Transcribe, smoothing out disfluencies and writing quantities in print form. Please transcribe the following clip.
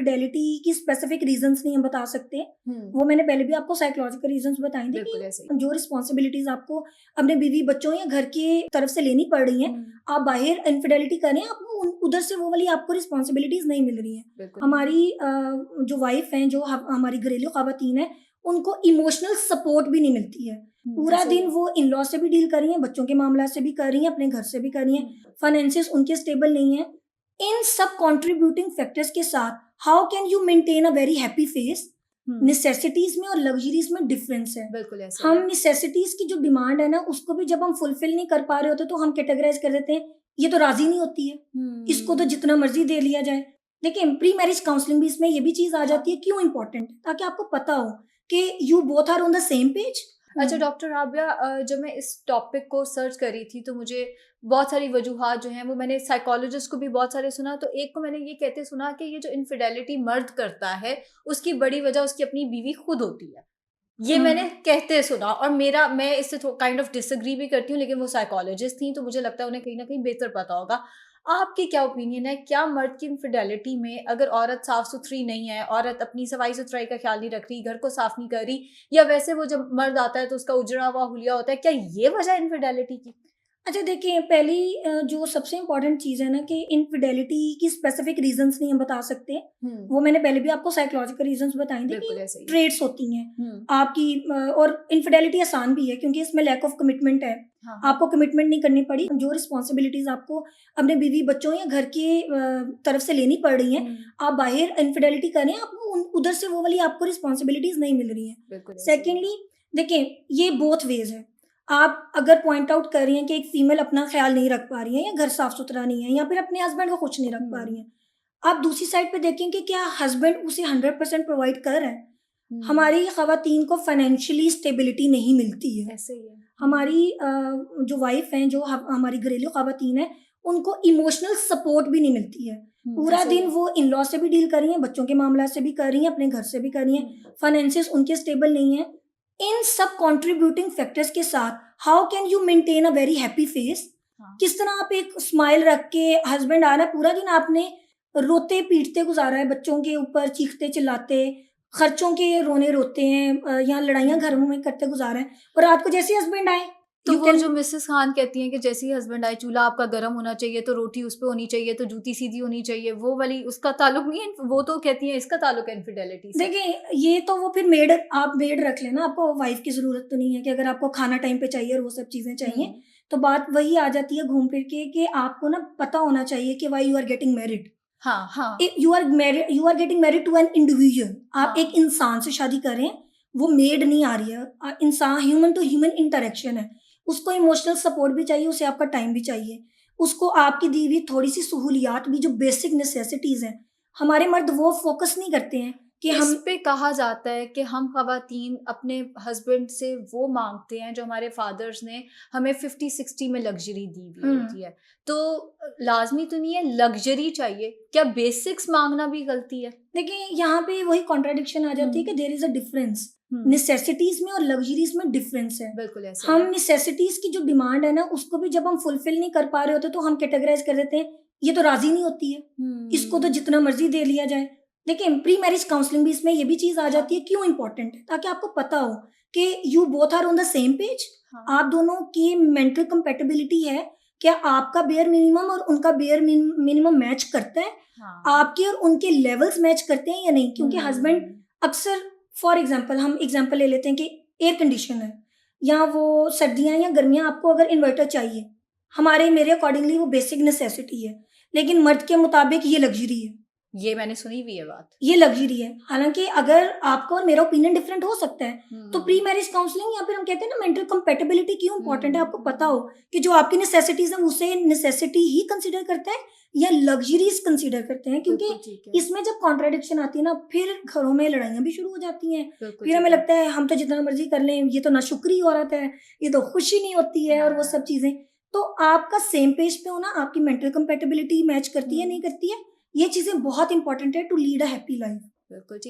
Infidelity की specific reasons नहीं हम बता सकते। वो मैंने पहले भी आपको साइकोलॉजिकल रीजंस बताए थे बिल्कुल कि ऐसे ही। जो रिस्पॉन्सिबिलिटीज आपको अपने बीवी बच्चों या घर की तरफ से लेनी पड़ रही हैं, आप बाहर इनफिडेलिटी करें, आपको उधर से वो वाली आपको रिस्पॉन्सिबिलिटीज नहीं मिल रही हैं। बिल्कुल। हमारी जो वाइफ हैं, जो हमारी घरेलू खवातीन है, उनको इमोशनल सपोर्ट भी नहीं मिलती है। पूरा ऐसे दिन ही। वो इन लॉ से भी डील कर रही हैं, बच्चों के मामला से भी कर रही हैं, अपने घर से भी कर रही हैं, फाइनेंसिस उनके स्टेबल नहीं है। इन सब कंट्रीब्यूटिंग फैक्टर्स के साथ how can you maintain a very happy face? Necessities में और लग्जरीज में डिफरेंस है। बिल्कुल ऐसे हम ही। नेसेसिटीज की जो डिमांड है ना, उसको भी जब हम फुलफिल नहीं कर पा रहे होते तो हम कैटेगराइज कर देते हैं, ये तो राजी नहीं होती है, इसको तो जितना मर्जी दे लिया जाए। देखिए, प्री मैरिज काउंसलिंग भी इसमें ये भी चीज आ जाती है। क्यों इंपॉर्टेंट है? ताकि आपको पता हो कि you both are on the same page. अच्छा डॉक्टर राबिया, जब मैं इस टॉपिक को सर्च करी थी तो मुझे बहुत सारी वजूहात जो हैं वो मैंने साइकोलॉजिस्ट को भी बहुत सारे सुना, तो एक को मैंने ये कहते सुना कि ये जो इनफिडेलिटी मर्द करता है उसकी बड़ी वजह उसकी अपनी बीवी खुद होती है। ये मैंने कहते सुना और मैं इससे काइंड ऑफ डिसएग्री भी करती हूँ, लेकिन वो साइकोलॉजिस्ट थी तो मुझे लगता है उन्हें कहीं ना कहीं बेहतर पता होगा। आपकी क्या ओपिनियन है, क्या मर्द की इनफिडेलिटी में अगर औरत साफ सुथरी नहीं है, औरत अपनी सफाई सुथराई का ख्याल नहीं रख रही, घर को साफ नहीं कर रही, या वैसे वो जब मर्द आता है तो उसका उजड़ा हुआ हुलिया होता है, क्या ये वजह इनफिडेलिटी की? अच्छा, देखिए, पहली जो सबसे इम्पोर्टेंट चीज़ है ना कि इनफिडेलिटी की स्पेसिफिक रीजंस नहीं हम बता सकते। वो मैंने पहले भी आपको साइकोलॉजिकल रीजंस बताए थे बिल्कुल कि ऐसे ही। ट्रेड्स होती हैं आपकी। और इनफिडेलिटी आसान भी है क्योंकि इसमें लैक ऑफ कमिटमेंट है। हाँ। आपको कमिटमेंट नहीं करनी पड़ी, जो रिस्पॉन्सिबिलिटीज आपको अपने बीवी बच्चों या घर की तरफ से लेनी पड़ रही हैं, आप बाहर इनफिडेलिटी करें, आपको उधर से वो वाली आपको रिस्पॉन्सिबिलिटीज नहीं मिल रही हैं। बिल्कुल ऐसे ही। सेकेंडली, देखिए, ये बोथ वेज है। आप अगर पॉइंट आउट कर रही हैं कि एक फीमेल अपना ख्याल नहीं रख पा रही है, या घर साफ सुथरा नहीं है, या फिर अपने हस्बैंड को कुछ नहीं रख पा रही है, आप दूसरी साइड पे देखें कि क्या हस्बैंड उसे 100% प्रोवाइड कर रहा है। हमारी खवातीन को फाइनेंशियली स्टेबिलिटी नहीं मिलती है। ऐसे ही है। हमारी जो वाइफ हैं, जो हमारी घरेलू खवातीन है, उनको इमोशनल सपोर्ट भी नहीं मिलती है। पूरा दिन वो इन लॉ से भी डील कर रही हैं, बच्चों के मामला से भी कर रही हैं, अपने घर से भी कर रही हैं, फाइनेंसिस उनके स्टेबल नहीं है। इन सब कंट्रीब्यूटिंग फैक्टर्स के साथ how can you maintain a very happy face? किस तरह आप एक स्माइल रख के, हस्बैंड आ रहा है, पूरा दिन आपने रोते पीटते गुजारा है, बच्चों के ऊपर चीखते चिल्लाते, खर्चों के रोने रोते हैं, या लड़ाइयाँ घर में करते गुजारा है, और रात को जैसे हस्बैंड आए तो वो जो मिसेस खान कहती हैं कि जैसे ही हस्बैंड आए चूल्हा आपका गर्म होना चाहिए, तो रोटी उस पे होनी चाहिए, तो जूती सीधी होनी चाहिए, वो वाली उसका ताल्लुक नहीं है। वो तो कहती हैं इसका ताल्लुक है इनफिडेलिटी से। देखिए, ये तो वो फिर आप मेड रख लेना, आपको वाइफ की जरूरत तो नहीं है कि अगर आपको खाना टाइम पे चाहिए और वो सब चीजें चाहिए। तो बात वही आ जाती है घूम फिर के कि आपको ना पता होना चाहिए कि why you are getting married. हाँ हाँ। You are getting married to an individual. आप एक इंसान से शादी करें, वो मेड नहीं आ रही है, इंसान, ह्यूमन टू ह्यूमन इंटरेक्शन है। उसको इमोशनल सपोर्ट भी चाहिए, उसे आपका टाइम भी चाहिए, उसको आपकी दी हुई थोड़ी सी सहूलियात भी, जो बेसिक नेसेसिटीज हैं। हमारे मर्द वो फोकस नहीं करते हैं कि इस पे कहा जाता है कि हम ख़वातीन अपने हस्बैंड से वो मांगते हैं जो हमारे फादर्स ने हमें 50-60 में लग्जरी दी हुई होती है। तो लाजमी तो नहीं है लग्जरी चाहिए, क्या बेसिक्स मांगना भी गलती है? देखिए, यहाँ पे वही कॉन्ट्राडिक्शन आ जाती है कि there is a difference. Necessities में और लग्जरीज में डिफरेंस है। बिल्कुल ऐसे हम है। नेसेसिटीज की जो डिमांड है ना, उसको भी जब हम फुलफिल नहीं कर पा रहे होते तो हम कैटेगराइज कर देते हैं, ये तो राजी नहीं होती है, इसको तो जितना मर्जी दे लिया जाए। देखिए, प्री मैरिज काउंसलिंग भी इसमें ये भी चीज आ जाती है। क्यों इंपॉर्टेंट है? ताकि आपको पता हो कि you both are on the same page. आप दोनों की मेंटल कंपेटेबिलिटी है, क्या आपका बेयर मिनिमम और उनका बेयर मिनिमम मैच करता है? आपके और उनके लेवल्स मैच करते हैं या नहीं? क्योंकि हस्बैंड अक्सर, फॉर एग्जांपल हम एग्जांपल ले लेते हैं कि एयर कंडीशन है, या वो सर्दियां या गर्मियां, आपको अगर इन्वर्टर चाहिए, मेरे अकॉर्डिंगली वो बेसिक नेसेसिटी है, लेकिन मर्द के मुताबिक ये लग्जरी है। ये मैंने सुनी हुई है बात। ये लग्जरी है। हालांकि अगर आपका और मेरा ओपिनियन डिफरेंट हो सकता है, तो प्री मैरिज काउंसलिंग, या फिर हम कहते हैं ना मेंटल कंपेटेबिलिटी, क्यों इंपॉर्टेंट है? आपको पता हो कि जो आपकी नेसेसिटीज है उसे नेसेसिटी ही कंसीडर करते हैं या लग्जरीज कंसीडर करते हैं। क्योंकि इसमें जब कॉन्ट्राडिक्शन आती है ना, फिर घरों में लड़ाइयां भी शुरू हो जाती हैं। फिर हमें लगता है हम तो जितना मर्जी कर लें, ये तो नाशुक्री औरत है, ये तो खुशी नहीं होती है, और वो सब चीजें। तो आपका सेम पेज पे होना, आपकी मेंटल कंपेटेबिलिटी मैच करती है नहीं करती है, ये चीजें बहुत इंपॉर्टेंट है to lead a happy life. बिल्कुल।